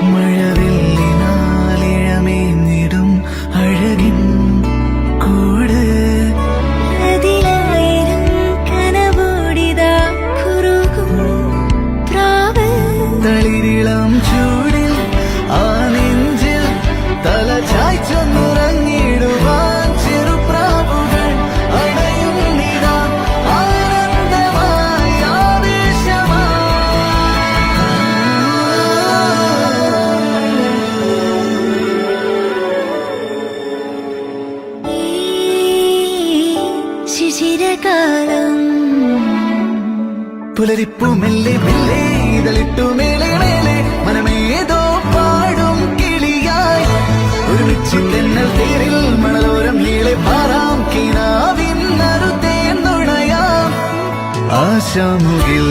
മഴവില്ലിനാലിഴമേഞ്ഞിടും അഴകിൻ കൂട് അതിലായിരം കനവോടിതാ കുറുകും പ്രാവ് തളിരിളം ചൂടിൽ ആ നെഞ്ചിൽ തല ചായ്ച്ചൊന്നുറങ്ങിടുവാൻ ചെറുപ്രാവുകൾ അടയുന്നിതാ ആനന്ദമായി ഈ ശിശിരകാലം പുലരിപ്പു മെല്ലെ മെല്ലെ ഇതളിട്ടു മേലെ മേലെ മനമേതോ പാടും കിളിയായി ഒരുമിച്ച് തെന്നൽ തേരിൽ മണലോരം നീളെ പാറാം കിനാവിൻ നറുതേൻ നുണയാം ആശാമുകിൽ